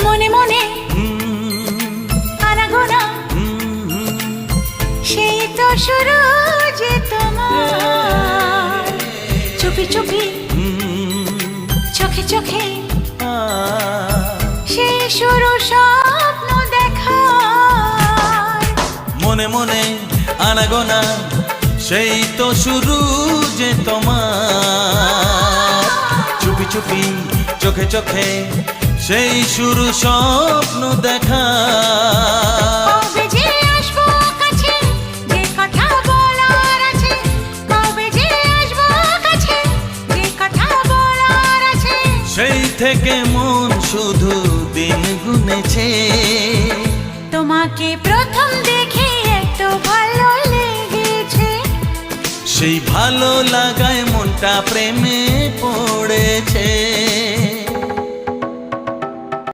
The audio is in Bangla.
মনে মনে আনাগোনা, সেই তো শুরু যে তোমার। চুপি চুপি চোখে চোখে সেই শুরু স্বপ্ন দেখার। মনে মনে আনাগোনা, সেই তো শুরু যে তোমার। চুপি চুপি চোখে চোখে সেই শুরু স্বপ্ন দেখা। কবে যে আসবো কাছে, যে কথা বলার আছে। কবে যে আসবো কাছে, যে কথা বলার আছে। সেই থেকে মন শুধু দিন গুনেছে। তোমাকে প্রথম দেখে এত ভালো লেগেছে। সেই ভালো লাগায় মনটা প্রেমে পড়েছে।